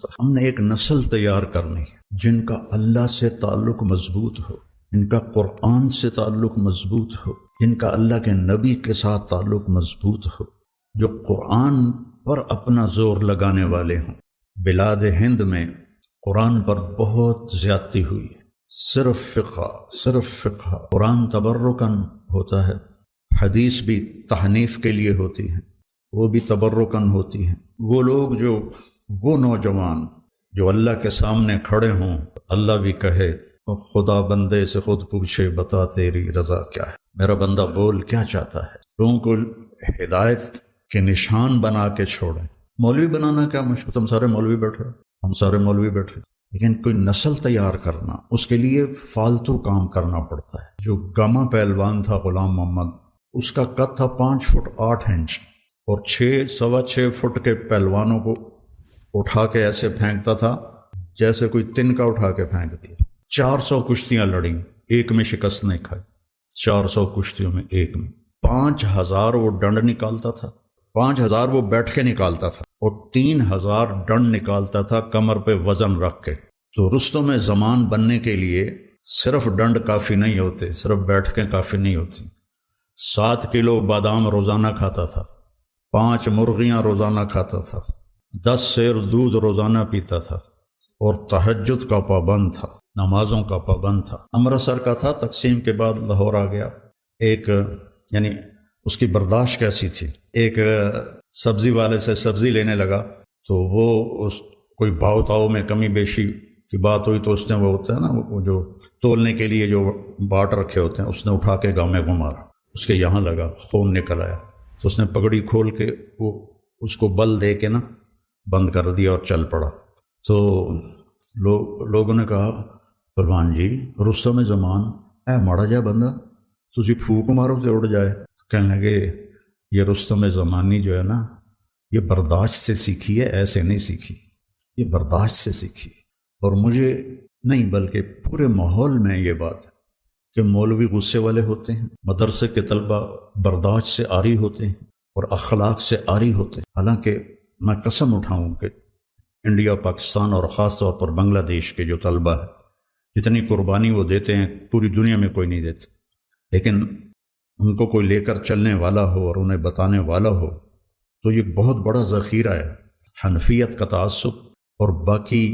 سکتا ہے۔ ہم نے ایک نسل تیار کرنی ہے جن کا اللہ سے تعلق مضبوط ہو، جن کا قرآن سے تعلق مضبوط ہو، جن کا اللہ کے نبی کے ساتھ تعلق مضبوط ہو، جو قرآن پر اپنا زور لگانے والے ہوں۔ بلاد ہند میں قرآن پر بہت زیادتی ہوئی ہے، صرف فقہ۔ قرآن تبرکاً ہوتا ہے، حدیث بھی تحنیف کے لیے ہوتی ہے، وہ بھی تبرکاً ہوتی ہیں۔ وہ نوجوان جو اللہ کے سامنے کھڑے ہوں، اللہ بھی کہے خدا بندے سے خود پوچھے بتا تیری رضا کیا ہے، میرا بندہ بول کیا چاہتا ہے۔ لوگوں کو ہدایت کے نشان بنا کے چھوڑیں۔ مولوی بنانا کیا مشکل، تم سارے مولوی بیٹھے، ہم سارے مولوی بیٹھے، لیکن کوئی نسل تیار کرنا، اس کے لیے فالتو کام کرنا پڑتا ہے۔ جو گاما پہلوان تھا غلام محمد، اس کا قد تھا 5 فٹ 8 انچ، اور 6.25 فٹ کے پہلوانوں کو اٹھا کے ایسے پھینکتا تھا جیسے کوئی تنکا اٹھا کے پھینک دیا۔ 400 کشتیاں لڑیں، ایک میں شکست نہیں کھائی، 400 کشتیوں میں ایک میں 5000 وہ ڈنڈ نکالتا تھا، 5000 وہ بیٹھ کے نکالتا تھا، اور 3000 ڈنڈ نکالتا تھا کمر پہ وزن رکھ کے۔ تو رستم زمان بننے کے لیے صرف ڈنڈ کافی نہیں ہوتے، صرف بیٹھ کے کافی نہیں ہوتی۔ 7 کلو بادام روزانہ کھاتا تھا، 5 مرغیاں روزانہ کھاتا تھا، 10 سیر دودھ روزانہ پیتا تھا، اور تہجد کا پابند تھا، نمازوں کا پابند تھا۔ امرتسر کا تھا، تقسیم کے بعد لاہور آ گیا۔ یعنی اس کی برداشت کیسی تھی، ایک سبزی والے سے سبزی لینے لگا تو وہ کوئی بھاؤ تاؤ میں کمی بیشی کی بات ہوئی تو اس نے وہ ہوتا ہے نا وہ جو تولنے کے لیے جو باٹ رکھے ہوتے ہیں، اس نے اٹھا کے گاؤں میں مارا، اس کے یہاں لگا، خون نکل آیا، تو اس نے پگڑی کھول کے وہ اس کو بل دے کے نا بند کر دیا اور چل پڑا۔ تو لوگوں نے کہا پروان جی رستم زمان اے ماڑا جا بندہ، تجھے پھونک مارو تو اڑ جائے۔ کہنے لگے یہ رستم زمانی جو ہے نا یہ برداشت سے سیکھی ہے، ایسے نہیں سیکھی، یہ برداشت سے سیکھی۔ اور مجھے نہیں بلکہ پورے ماحول میں یہ بات ہے کہ مولوی غصے والے ہوتے ہیں، مدرسے کے طلبہ برداشت سے عاری ہوتے ہیں اور اخلاق سے عاری ہوتے ہیں۔ حالانکہ میں قسم اٹھاؤں کہ انڈیا، پاکستان اور خاص طور پر بنگلہ دیش کے جو طلبہ ہیں، جتنی قربانی وہ دیتے ہیں پوری دنیا میں کوئی نہیں دیتے، لیکن ان کو کوئی لے کر چلنے والا ہو اور انہیں بتانے والا ہو تو یہ بہت بڑا ذخیرہ ہے۔ حنفیت کا تعصب اور باقی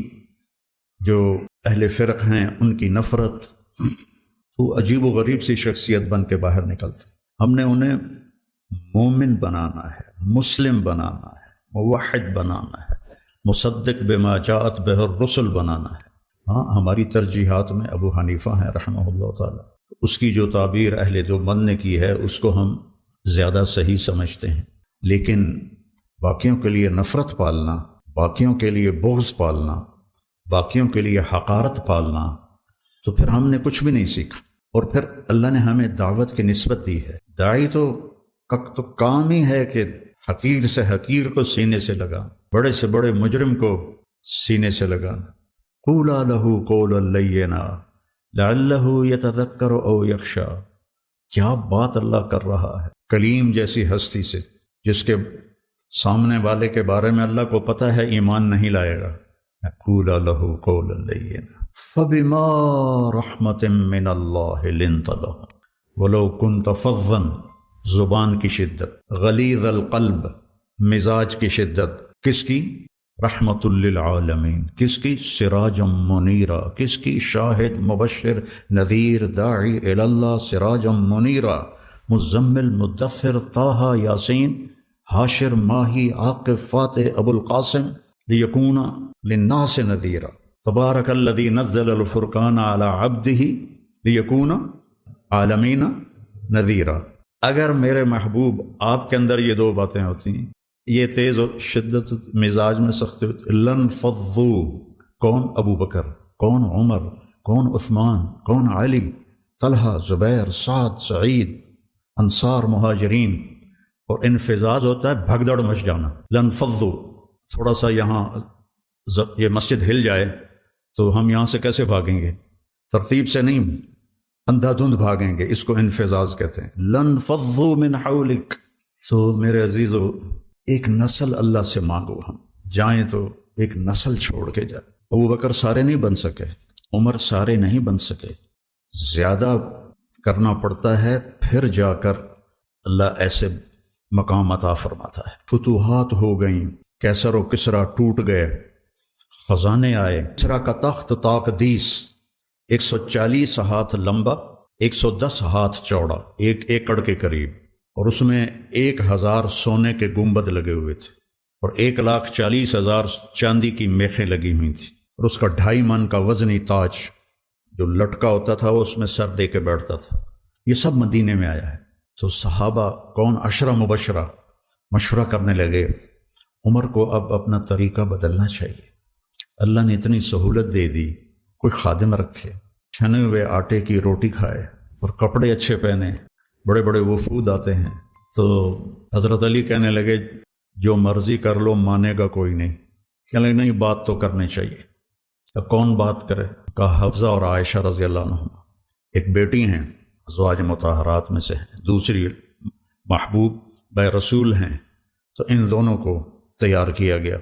جو اہل فرق ہیں ان کی نفرت، تو عجیب و غریب سی شخصیت بن کے باہر نکلتے۔ ہم نے انہیں مومن بنانا ہے، مسلم بنانا ہے، موحد بنانا ہے، مصدق بما جاءت بہ الرسل بنانا ہے۔ ہاں ہماری ترجیحات میں ابو حنیفہ ہیں رحمہ اللہ تعالی، اس کی جو تعبیر اہل دیوبند نے کی ہے اس کو ہم زیادہ صحیح سمجھتے ہیں، لیکن باقیوں کے لیے نفرت پالنا، باقیوں کے لیے بغض پالنا، باقیوں کے لیے حقارت پالنا، تو پھر ہم نے کچھ بھی نہیں سیکھا۔ اور پھر اللہ نے ہمیں دعوت کی نسبت دی ہے۔ داعی تو کام ہی ہے کہ حقیر سے حقیر کو سینے سے لگا، بڑے سے بڑے مجرم کو سینے سے لگانا۔ قولا لہ قولا لینا لعلہ یتذکر او یخشی، کیا بات اللہ کر رہا ہے کلیم جیسی ہستی سے، جس کے سامنے والے کے بارے میں اللہ کو پتہ ہے ایمان نہیں لائے گا۔ قولا لہ قولا لینا فبما رحمت من اللہ لنت لهم ولو كنت فظا، زبان کی شدت، غلیظ القلب، مزاج کی شدت، کس کی؟ رحمت للعالمین، کس کی؟ سراجا منیرا، کس کی؟ شاہد مبشر نذیر داعی الی اللہ، سراجا منیرا، مزمل مدثر طٰہٰ یاسین حاشر ماہی عاقب فاتح ابو القاسم لیکون للناس نذیرا، تبارک الذی نزل الفرقان علی عبدہ لیکون عالمین نذیرا۔ اگر میرے محبوب آپ کے اندر یہ دو باتیں ہوتی ہیں، یہ تیز و شدت مزاج میں سختی ہوتی، لن فضو، کون؟ ابو بکر، کون؟ عمر، کون؟ عثمان، کون؟ علی، طلحہ، زبیر، سعد، سعید، انصار، مہاجرین۔ اور انفزاز ہوتا ہے بھگدڑ مچ جانا۔ لن فضو، تھوڑا سا یہاں یہ مسجد ہل جائے تو ہم یہاں سے کیسے بھاگیں گے؟ ترتیب سے نہیں، اندھا دھند بھاگیں گے، اس کو انفزاز کہتے ہیں۔ لن فضو من حولک۔ تو میرے عزیزو، ایک نسل اللہ سے مانگو، ہم جائیں تو ایک نسل چھوڑ کے جائے۔ ابو بکر سارے نہیں بن سکے، عمر سارے نہیں بن سکے، زیادہ کرنا پڑتا ہے، پھر جا کر اللہ ایسے مقام عطا فرماتا ہے۔ فتوحات ہو گئیں، کیسر و کسرا ٹوٹ گئے، خزانے آئے۔ کسرا کا تخت تاقدیس 140 ہاتھ لمبا، 110 ہاتھ چوڑا، 1 ایکڑ کے قریب، اور اس میں 1000 سونے کے گنبد لگے ہوئے تھے، اور 1,40,000 چاندی کی میخیں لگی ہوئی تھیں، اور اس کا 2.5 من کا وزنی تاج جو لٹکا ہوتا تھا وہ اس میں سر دے کے بیٹھتا تھا۔ یہ سب مدینے میں آیا ہے۔ تو صحابہ کون 10 مبشرہ مشورہ کرنے لگے، عمر کو اب اپنا طریقہ بدلنا چاہیے، اللہ نے اتنی سہولت دے دی، کوئی خادم رکھے، چھنے ہوئے آٹے کی روٹی کھائے اور کپڑے اچھے پہنے، بڑے بڑے وفود آتے ہیں۔ تو حضرت علی کہنے لگے جو مرضی کر لو، مانے گا کوئی نہیں۔ کہنے لگے نہیں، بات تو کرنی چاہیے۔ اب کون بات کرے؟ کہا حفصہ اور عائشہ رضی اللہ عنہ، ایک بیٹی ہیں ازواج مطہرات میں سے، دوسری محبوب بے رسول ہیں، تو ان دونوں کو تیار کیا گیا۔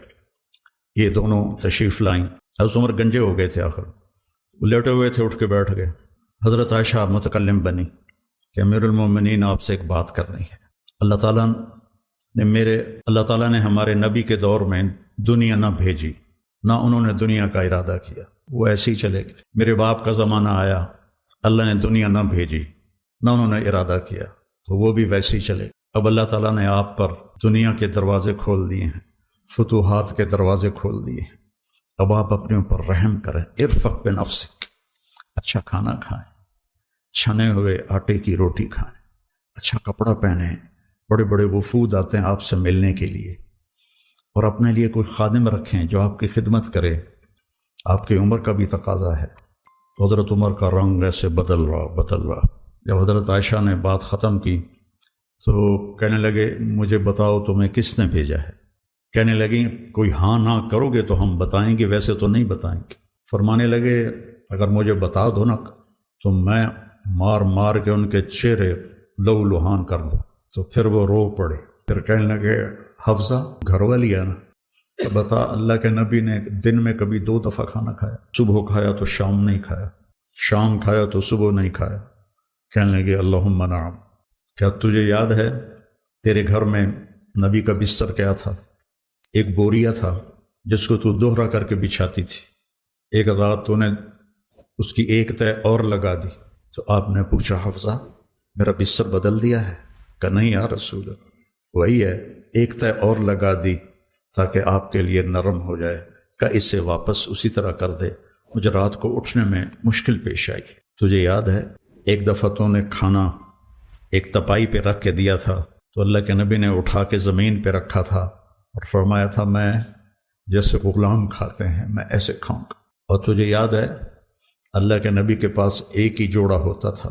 یہ دونوں تشریف لائیں۔ حضرت عمر گنجے ہو گئے تھے، آخر وہ لیٹے ہوئے تھے، اٹھ کے بیٹھ گئے۔ حضرت عائشہ متکلم بنی کہ امیر المومنین آپ سے ایک بات کرنی ہے۔ اللہ تعالیٰ نے ہمارے نبی کے دور میں دنیا نہ بھیجی، نہ انہوں نے دنیا کا ارادہ کیا، وہ ایسے ہی چلے گئے۔ میرے باپ کا زمانہ آیا، اللہ نے دنیا نہ بھیجی، نہ انہوں نے ارادہ کیا، تو وہ بھی ویسے ہی چلے گئے۔ اب اللہ تعالیٰ نے آپ پر دنیا کے دروازے کھول دیے ہیں، فتوحات کے دروازے کھول دیے ہیں، اب آپ اپنے اوپر رحم کریں۔ ارفق بنفسک، اچھا کھانا کھائیں، چھنے ہوئے آٹے کی روٹی کھائیں، اچھا کپڑا پہنیں، بڑے بڑے وفود آتے ہیں آپ سے ملنے کے لیے، اور اپنے لیے کوئی خادم رکھیں جو آپ کی خدمت کرے۔ آپ کی عمر کا بھی تقاضا ہے۔ تو حضرت عمر کا رنگ ایسے بدل رہا۔ جب حضرت عائشہ نے بات ختم کی تو کہنے لگے مجھے بتاؤ تمہیں کس نے بھیجا ہے؟ کہنے لگیں کوئی ہاں نہ کرو گے تو ہم بتائیں گے، ویسے تو نہیں بتائیں گے۔ فرمانے لگے اگر مجھے بتا دو نا تو میں مار مار کے ان کے چہرے لہو لہان کر دوں۔ تو پھر وہ رو پڑے، پھر کہنے لگے حفصہ گھر والی ہے نا، تو بتا اللہ کے نبی نے دن میں کبھی 2 دفعہ کھانا کھایا، صبح کھایا تو شام نہیں کھایا، شام کھایا تو صبح نہیں کھایا۔ کہنے لگے اللہم نعم۔ کیا تجھے یاد ہے تیرے گھر میں نبی کا بستر کیا تھا؟ ایک بوریا تھا جس کو تو دوہرا کر کے بچھاتی تھی، ایک رات تو نے اس کی ایک تہہ اور لگا دی۔ تو آپ نے پوچھا حفصہ میرا بستر بدل دیا ہے؟ کہ نہیں یا رسول اللہ، وہی ہے، ایک تہہ اور لگا دی تاکہ آپ کے لیے نرم ہو جائے۔ کہ اسے واپس اسی طرح کر دے، مجھے رات کو اٹھنے میں مشکل پیش آئی۔ تجھے یاد ہے ایک دفعہ تو نے کھانا ایک تپائی پہ رکھ کے دیا تھا، تو اللہ کے نبی نے اٹھا کے زمین پہ رکھا تھا اور فرمایا تھا میں جیسے غلام کھاتے ہیں میں ایسے کھاؤں گا۔ اور تجھے یاد ہے اللہ کے نبی کے پاس ایک ہی جوڑا ہوتا تھا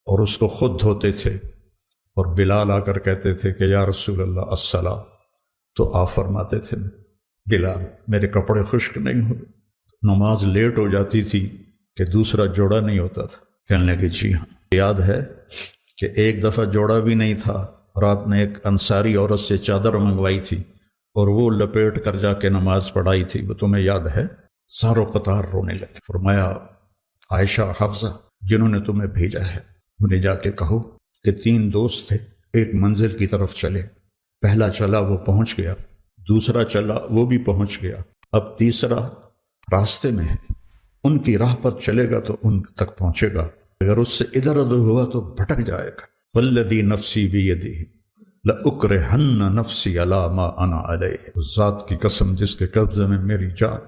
اور اس کو خود دھوتے تھے، اور بلال آ کر کہتے تھے کہ یا رسول اللہ الصلاۃ، تو آپ فرماتے تھے بلال میرے کپڑے خشک نہیں ہوئے۔ نماز لیٹ ہو جاتی تھی کہ دوسرا جوڑا نہیں ہوتا تھا۔ کہنے لگے جی ہاں۔ یاد ہے کہ ایک دفعہ جوڑا بھی نہیں تھا اور آپ نے ایک انصاری عورت سے چادر منگوائی تھی اور وہ لپیٹ کر جا کے نماز پڑھائی تھی، وہ تمہیں یاد ہے؟ ساروں قطار رونے لگے۔ فرمایا عائشہ حفصہ جنہوں نے تمہیں بھیجا ہے انہیں جا کے کہو کہ 3 دوست تھے، ایک منزل کی طرف چلے، پہلا چلا وہ پہنچ گیا، دوسرا چلا وہ بھی پہنچ گیا، اب تیسرا راستے میں ہے، ان کی راہ پر چلے گا تو ان تک پہنچے گا، اگر اس سے ادھر ادھر ہوا تو بھٹک جائے گا۔ والذی نفسی بیدہ لأکرہن نفسی علی ما انا علیہ، اس ذات کی قسم جس کے قبضے میں میری جان،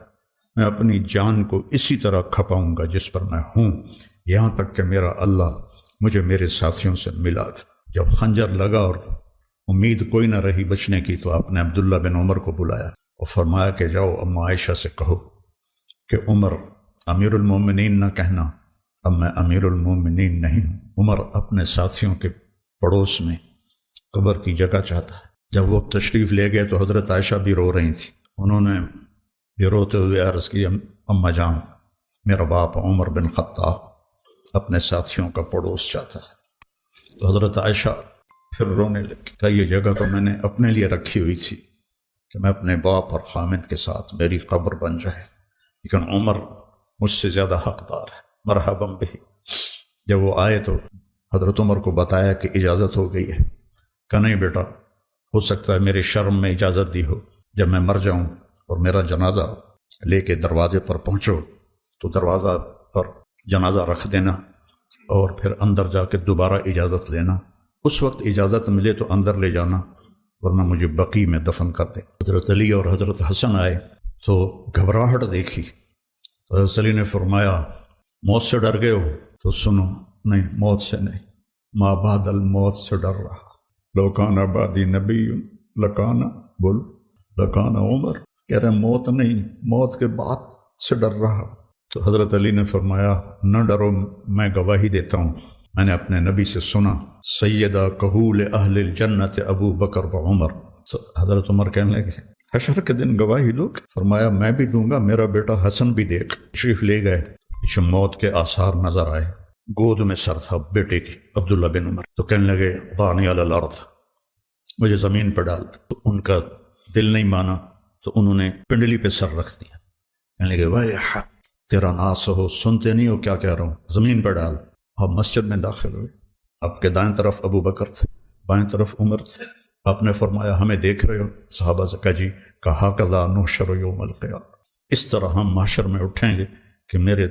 میں اپنی جان کو اسی طرح کھپاؤں گا جس پر میں ہوں، یہاں تک کہ میرا اللہ مجھے میرے ساتھیوں سے ملا تھا۔ جب خنجر لگا اور امید کوئی نہ رہی بچنے کی تو آپ نے عبداللہ بن عمر کو بلایا اور فرمایا کہ جاؤ اما عائشہ سے کہو کہ عمر امیر المومنین نہ کہنا، اب میں امیر المومنین نہیں ہوں۔ عمر اپنے ساتھیوں کے پڑوس میں قبر کی جگہ چاہتا ہے۔ جب وہ تشریف لے گئے تو حضرت عائشہ بھی رو رہی تھی، انہوں نے بھی روتے ہوئے عرض کی اماں جان میرا باپ عمر بن خطاب اپنے ساتھیوں کا پڑوس چاہتا ہے۔ تو حضرت عائشہ پھر رونے لگی کہ یہ جگہ تو میں نے اپنے لیے رکھی ہوئی تھی کہ میں اپنے باپ اور خامد کے ساتھ میری قبر بن جائے، لیکن عمر مجھ سے زیادہ حقدار ہے، مرحبا بھی۔ جب وہ آئے تو حضرت عمر کو بتایا کہ اجازت ہو گئی ہے، کہ نہیں بیٹا، ہو سکتا ہے میرے شرم میں اجازت دی ہو، جب میں مر جاؤں اور میرا جنازہ لے کے دروازے پر پہنچو تو دروازہ پر جنازہ رکھ دینا اور پھر اندر جا کے دوبارہ اجازت لینا، اس وقت اجازت ملے تو اندر لے جانا، ورنہ مجھے بقی میں دفن کر دیں۔ حضرت علی اور حضرت حسن آئے تو گھبراہٹ دیکھی تو حضرت علی نے فرمایا موت سے ڈر گئے ہو؟ تو سنو، نہیں، موت سے نہیں، ما بعد الموت سے ڈر رہا۔ لو کان بعدی نبی لکان، بول، لکان عمر، کہہ رہے موت نہیں، موت کے بعد سے ڈر رہا۔ تو حضرت علی نے فرمایا نہ ڈرو، میں گواہی دیتا ہوں، میں نے اپنے نبی سے سنا، سیدہ کہول اہل الجنت ابو بکر و عمر۔ تو حضرت عمر کہنے لگے حشر کے دن گواہی دو؟ فرمایا میں بھی دوں گا، میرا بیٹا حسن بھی دیکھ۔ تشریف لے گئے، پیچھے موت کے آثار نظر آئے، گود میں سر تھا بیٹے کی، عبداللہ بن عمر۔ تو کہنے لگے ضعنی علی الارض، مجھے زمین پر ڈال۔ تو ان کا دل نہیں مانا تو انہوں نے پنڈلی پہ سر رکھ دیا، کہنے لگے ویح، تیرا ناس ہو، سنتے نہیں ہو کیا کہہ رہا ہوں، زمین پر ڈال۔ آپ مسجد میں داخل ہوئے، آپ کے دائیں طرف ابو بکر تھے، بائیں طرف عمر تھے۔ آپ نے فرمایا ہمیں دیکھ رہے ہو؟ صحابہ سے کہا جی، کہا کذا نحشر یوم القیامہ، اس طرح ہم محشر میں اٹھیں گے کہ میرے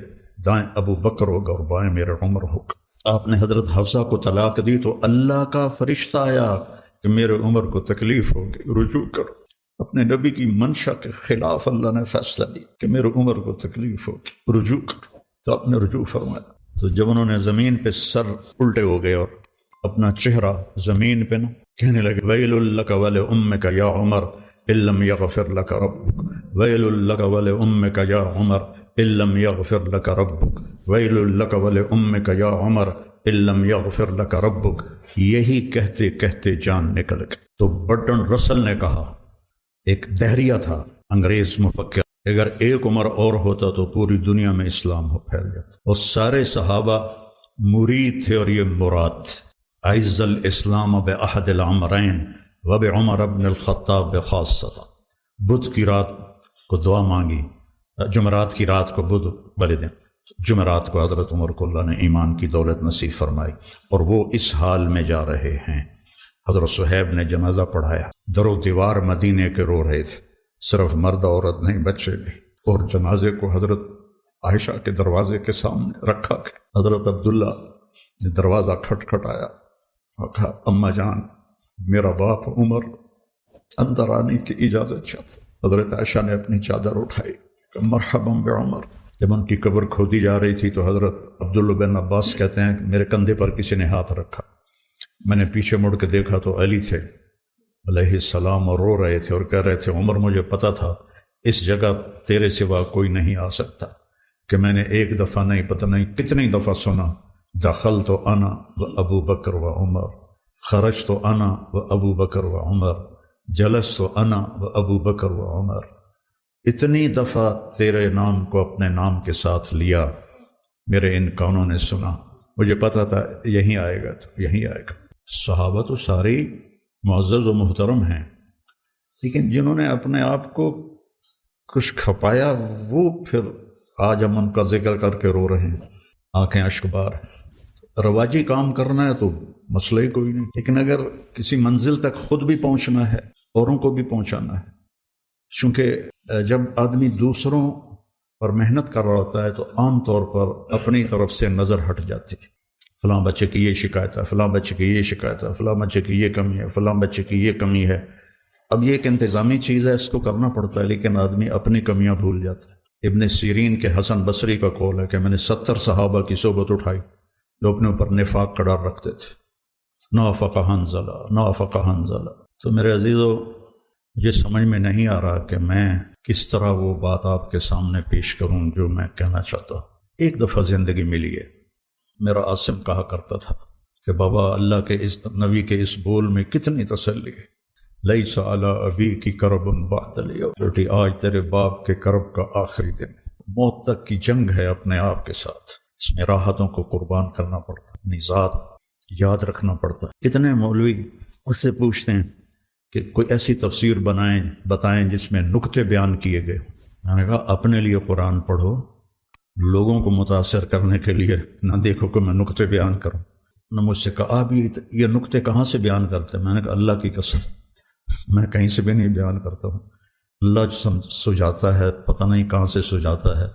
دائیں ابو بکر ہوگا اور بائیں میرے عمر ہوگا۔ آپ نے حضرت حفصہ کو طلاق دی تو اللہ کا فرشتہ آیا کہ میرے عمر کو تکلیف ہوگی، رجوع کرو۔ اپنے نبی کی منشا کے خلاف اللہ نے فیصلہ دیا کہ میرے عمر کو تکلیف ہوگی، رجوع کرو۔ تو آپ نے رجوع فرمایا۔ تو جب انہوں نے زمین پہ سر الٹے ہو گئے اور اپنا چہرہ زمین پہ نہ، کہنے لگے ویل لک ولامک یا عمر ان لم یغفر لک ربک، ویل لک ولامک یا عمر ان لم یغفر لک ربک، ویل لک ولامک یا عمر ان لم یغفر لک ربک۔ یہی کہتے کہتے جان نکل گئی۔ تو برٹن رسل نے کہا، ایک دہریہ تھا انگریز مفکر، اگر ایک عمر اور ہوتا تو پوری دنیا میں اسلام ہو پھیل جاتا، اور سارے صحابہ مرید تھے اور یہ مراد تھے۔ اعز الاسلام باحد العمرین وبعمر بن الخطاب بخاصۃ۔ بدھ کی رات کو دعا مانگی، جمعرات کی رات کو بدھ والے دن، جمعرات کو حضرت عمر کو اللہ نے ایمان کی دولت نصیب فرمائی، اور وہ اس حال میں جا رہے ہیں۔ حضرت صہیب نے جنازہ پڑھایا، در و دیوار مدینے کے رو رہے تھے، صرف مرد عورت نہیں، بچے بھی، اور جنازے کو حضرت عائشہ کے دروازے کے سامنے رکھا گیا۔ حضرت عبداللہ نے دروازہ کھٹکھٹایا اور کہا اماں جان، میرا باپ عمر اندر آنے کی اجازت چاہتا۔ حضرت عائشہ نے اپنی چادر اٹھائی کہ مرحبا بعمر۔ جب ان کی قبر کھودی جا رہی تھی تو حضرت عبداللہ بن عباس کہتے ہیں کہ میرے کندھے پر کسی نے ہاتھ رکھا، میں نے پیچھے مڑ کے دیکھا تو علی تھے علیہ السلام، اور رو رہے تھے اور کہہ رہے تھے عمر مجھے پتا تھا اس جگہ تیرے سوا کوئی نہیں آ سکتا، کہ میں نے ایک دفعہ نہیں، پتہ نہیں کتنی دفعہ سنا، دخلت انا و ابو بکر و عمر، خرجت انا و ابو بکر و عمر، جلست انا و ابو بکر و عمر۔ اتنی دفعہ تیرے نام کو اپنے نام کے ساتھ لیا، میرے ان کانوں نے سنا، مجھے پتا تھا یہیں آئے گا تو یہیں آئے گا۔ صحابہ تو سارے معزز و محترم ہیں، لیکن جنہوں نے اپنے آپ کو کچھ کھپایا وہ پھر آج ہم ان کا ذکر کر کے رو رہے ہیں، آنکھیں اشک بار ہیں۔ رواجی کام کرنا ہے تو مسئلہ ہی کوئی نہیں، لیکن اگر کسی منزل تک خود بھی پہنچنا ہے، اوروں کو بھی پہنچانا ہے، چونکہ جب آدمی دوسروں پر محنت کر رہا ہوتا ہے تو عام طور پر اپنی طرف سے نظر ہٹ جاتی ہے، فلاں بچے کی یہ شکایت ہے، فلاں بچے کی یہ شکایت ہے، فلاں بچے کی یہ کمی ہے، فلاں بچے کی یہ کمی ہے۔ اب یہ ایک انتظامی چیز ہے، اس کو کرنا پڑتا ہے، لیکن آدمی اپنی کمیاں بھول جاتا ہے۔ ابن سیرین کے حسن بصری کا قول ہے کہ میں نے 70 صحابہ کی صحبت اٹھائی جو اپنے اوپر نفاق کا ڈر رکھتے تھے، نافق حنظلہ، نافق حنظلہ۔ تو میرے عزیزو، مجھے سمجھ میں نہیں آ رہا کہ میں کس طرح وہ بات آپ کے سامنے پیش کروں جو میں کہنا چاہتا ہوں۔ ایک دفعہ زندگی ملی ہے، میرا عاصم کہا کرتا تھا کہ بابا اللہ کے اس نبی کے اس بول میں کتنی تسلی ہے، لیس علی ابی کی کرب بعد الیوم، بیٹی آج تیرے باپ کے کرب کا آخری دن ہے، موت تک کی جنگ ہے اپنے آپ کے ساتھ، اس میں راحتوں کو قربان کرنا پڑتا، اپنی ذات یاد رکھنا پڑتا۔ اتنے مولوی اس سے پوچھتے ہیں کہ کوئی ایسی تفسیر بتائیں جس میں نکتے بیان کیے گئے۔ میں نے کہا اپنے لیے قرآن پڑھو، لوگوں کو متاثر کرنے کے لیے نہ دیکھو کہ میں نکتے بیان کروں۔ نے مجھ سے کہا بھی یہ نکتے کہاں سے بیان کرتے ہیں؟ میں نے کہا اللہ کی قسم میں کہیں سے بھی نہیں بیان کرتا ہوں، اللہ سجاتا ہے، پتہ نہیں کہاں سے سجاتا ہے،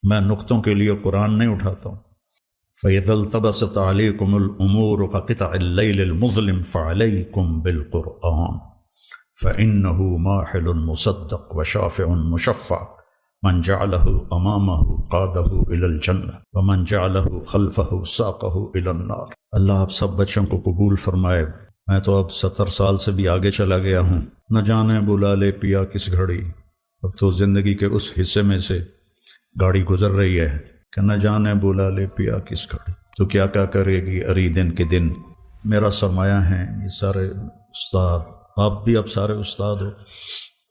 میں نکتوں کے لیے قرآن نہیں اٹھاتا ہوں۔ فَإِذَا الْتَبَسَتْ عَلَيْكُمُ الْأُمُورُ كَقِطَعِ اللَّيْلِ الْمُظْلِمِ فَعَلَيْكُمْ بِالْقُرْآنِ فَإِنَّهُ مَاحِلٌ مُصَدَّقٌ وَشَافِعٌ مُشَفَّعٌ من جعله أمامه قاده إلى الجنة ومن جعله خلفه ساقه إلى النار۔ اللہ آپ سب بچوں کو قبول فرمائے۔ میں تو اب 70 سال سے بھی آگے چلا گیا ہوں، نہ جانے بلا لے پیا کس گھڑی۔ اب تو زندگی کے اس حصے میں سے گاڑی گزر رہی ہے کہ نہ جانے بلا لے پیا کس گھڑی، تو کیا کرے گی اری دن کے دن۔ میرا سرمایہ ہیں یہ سارے استاد، آپ بھی اب سارے استاد ہو،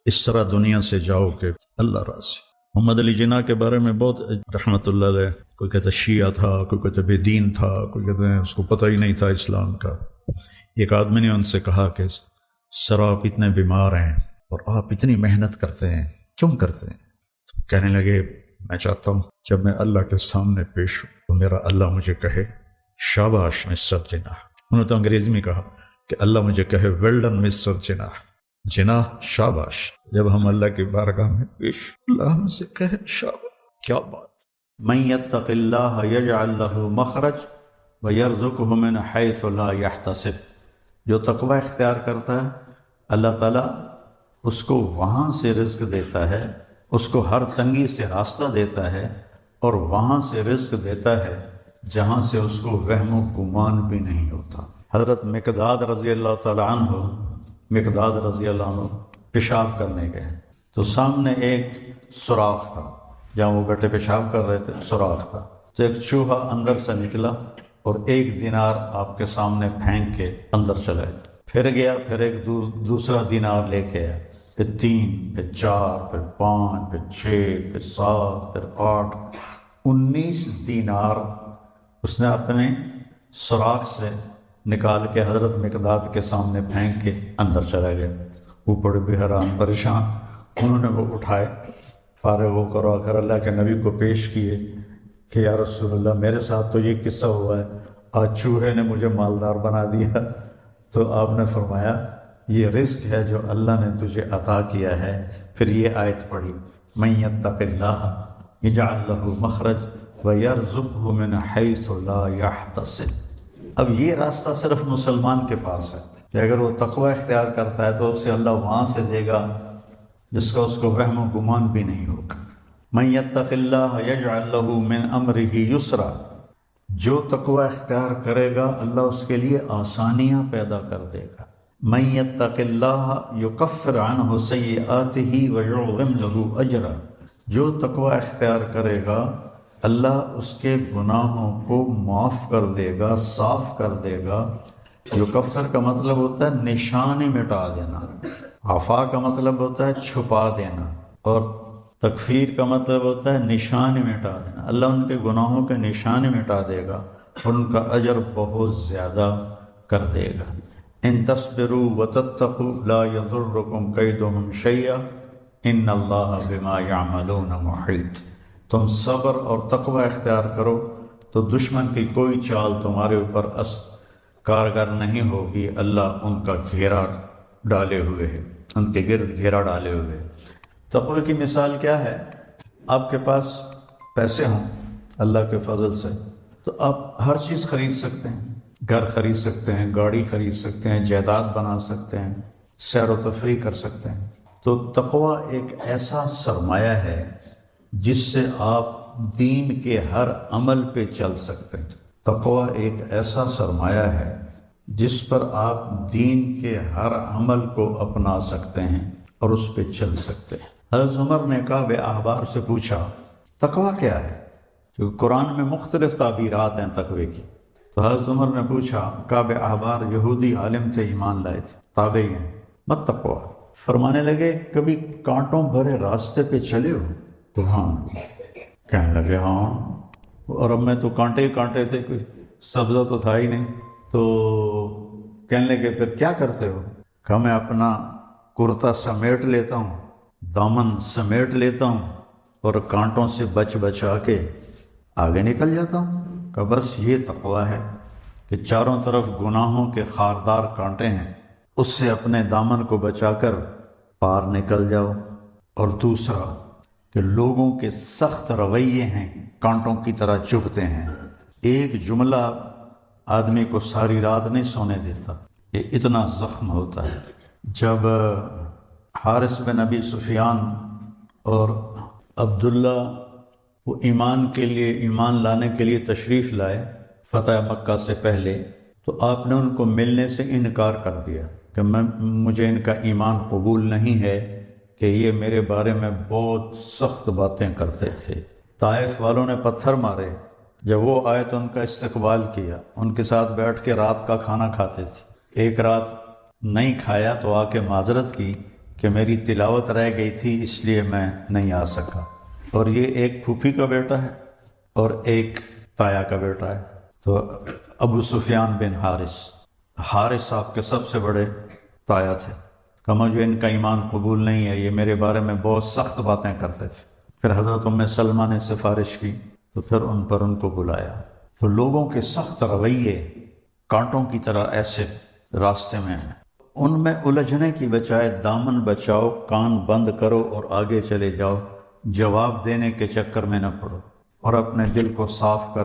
اس طرح دنیا سے جاؤ کہ اللہ راضی۔ محمد علی جناح کے بارے میں بہت رحمت اللہ علیہ، کوئی کہتا شیعہ تھا، کوئی کہتا بے دین تھا، کوئی کہتے ہیں اس کو پتہ ہی نہیں تھا اسلام کا۔ ایک آدمی نے ان سے کہا کہ سر آپ اتنے بیمار ہیں اور آپ اتنی محنت کرتے ہیں، کیوں کرتے ہیں؟ تو کہنے لگے میں چاہتا ہوں جب میں اللہ کے سامنے پیش ہوں تو میرا اللہ مجھے کہے شاباش مسٹر جناح۔ انہوں نے تو انگریزی میں کہا کہ اللہ مجھے کہے ویل ڈن مسٹر جناح، جناح شاباش۔ جب ہم اللہ کی بارگاہ میں پیش، اللہ ہم سے کہے شاباش، کیا بات۔ من یتق اللہ یجعل لہ مخرج ویرزقہ من حیث لا یحتسب، جو تقوی اختیار کرتا ہے اللہ تعالیٰ اس کو وہاں سے رزق دیتا ہے، اس کو ہر تنگی سے راستہ دیتا ہے، اور وہاں سے رزق دیتا ہے جہاں سے اس کو وہم و گمان بھی نہیں ہوتا۔ حضرت مقداد رضی اللہ تعالیٰ عنہ پیشاب کرنے گئے تو سامنے ایک سوراخ تھا، جہاں وہ بیٹھے پیشاب کر رہے تھے سوراخ تھا، تو ایک چوہا اندر سے نکلا اور 1 دینار آپ کے سامنے پھینک کے اندر چلا گیا، پھر گیا، پھر ایک دوسرا دینار لے کے آیا، پھر 3، پھر 4، پھر 5، پھر 6، پھر 7، پھر 8، 19 دینار اس نے اپنے سوراخ سے نکال کے حضرت مقداد کے سامنے پھینک کے اندر چلا گیا۔ وہ بڑے بھی حیران پریشان، انہوں نے وہ اٹھائے، فارغ ہو کر آ کر اللہ کے نبی کو پیش کیے کہ یا رسول اللہ میرے ساتھ تو یہ قصہ ہوا ہے، آج چوہے نے مجھے مالدار بنا دیا۔ تو آپ نے فرمایا یہ رزق ہے جو اللہ نے تجھے عطا کیا ہے۔ پھر یہ آیت پڑھی من یتق اللہ یجعل لہ مخرج ویرزقہ من حیث لا یحتسب۔ اب یہ راستہ صرف مسلمان کے پاس ہے کہ اگر وہ تقوی اختیار کرتا ہے تو اسے اللہ وہاں سے دے گا جس کا اس کو وہم و گمان بھی نہیں ہوگا۔ من یتق اللہ یجعل لہ من امرہ یسرا، جو تقوی اختیار کرے گا اللہ اس کے لیے آسانیاں پیدا کر دے گا۔ من یتق اللہ یکفر عنہ سیئاتہ ویعظم لہ اجرا، جو تقوی اختیار کرے گا اللہ اس کے گناہوں کو معاف کر دے گا، صاف کر دے گا۔ یکفر کا مطلب ہوتا ہے نشانی مٹا دینا، عفا کا مطلب ہوتا ہے چھپا دینا، اور تکفیر کا مطلب ہوتا ہے نشانی مٹا دینا۔ اللہ ان کے گناہوں کے نشانی مٹا دے گا اور ان کا اجر بہت زیادہ کر دے گا۔ ان تصبروا وتتقوا لا یضرکم کیدہم شیئا ان اللہ بما یعملون محیط۔ تم صبر اور تقوی اختیار کرو تو دشمن کی کوئی چال تمہارے اوپر کارگر نہیں ہوگی، اللہ ان کا گھیرا ڈالے ہوئے ہے، ان کے گرد گھیرا ڈالے ہوئے ہے۔ تقوی کی مثال کیا ہے؟ آپ کے پاس پیسے ہوں اللہ کے فضل سے تو آپ ہر چیز خرید سکتے ہیں، گھر خرید سکتے ہیں، گاڑی خرید سکتے ہیں، جائیداد بنا سکتے ہیں، سیر و تفریح کر سکتے ہیں۔ تو تقوی ایک ایسا سرمایہ ہے جس سے آپ دین کے ہر عمل پہ چل سکتے ہیں۔ تقوی ایک ایسا سرمایہ ہے جس پر آپ دین کے ہر عمل کو اپنا سکتے ہیں اور اس پہ چل سکتے ہیں۔ حضرت عمر نے کعب احبار سے پوچھا تقوی کیا ہے؟ کیونکہ قرآن میں مختلف تعبیرات ہیں تقوی کی۔ تو حضرت عمر نے پوچھا، کعب احبار یہودی عالم تھے، ایمان لائے تھے، تابعی ہیں، مت تقوی۔ فرمانے لگے کبھی کانٹوں بھرے راستے پہ چلے ہو؟ تو ہاں۔ کہنے لگے ہاں، اور اب میں تو کانٹے ہی کانٹے تھے، کوئی سبزہ تو تھا ہی نہیں۔ تو کہنے لگے پھر کیا کرتے ہو؟ کہ میں اپنا کرتا سمیٹ لیتا ہوں، دامن سمیٹ لیتا ہوں اور کانٹوں سے بچ بچا کے آگے نکل جاتا ہوں، کہ بس یہ تقویٰ ہے کہ چاروں طرف گناہوں کے خاردار کانٹے ہیں، اس سے اپنے دامن کو بچا کر پار نکل جاؤ۔ اور دوسرا کہ لوگوں کے سخت رویے ہیں، کانٹوں کی طرح چبھتے ہیں، ایک جملہ آدمی کو ساری رات نہیں سونے دیتا، یہ اتنا زخم ہوتا ہے۔ جب حارث بن ابی سفیان اور عبداللہ وہ ایمان لانے کے لیے تشریف لائے فتح مکہ سے پہلے، تو آپ نے ان کو ملنے سے انکار کر دیا کہ مجھے ان کا ایمان قبول نہیں ہے، کہ یہ میرے بارے میں بہت سخت باتیں کرتے تھے۔ طائف والوں نے پتھر مارے، جب وہ آئے تو ان کا استقبال کیا، ان کے ساتھ بیٹھ کے رات کا کھانا کھاتے تھے۔ ایک رات نہیں کھایا تو آ کے معذرت کی کہ میری تلاوت رہ گئی تھی اس لیے میں نہیں آ سکا۔ اور یہ ایک پھوپھی کا بیٹا ہے اور ایک تایا کا بیٹا ہے۔ تو ابو سفیان بن حارث آپ کے سب سے بڑے تایا تھے، کہ مجھے ان کا ایمان قبول نہیں ہے، یہ میرے بارے میں بہت سخت باتیں کرتے تھے۔ پھر حضرت ام سلمہ نے سفارش کی تو پھر ان کو بلایا۔ تو لوگوں کے سخت رویے کانٹوں کی طرح ایسے راستے میں ہیں، ان میں الجھنے کی بجائے دامن بچاؤ، کان بند کرو اور آگے چلے جاؤ، جواب دینے کے چکر میں نہ پڑو اور اپنے دل کو صاف کر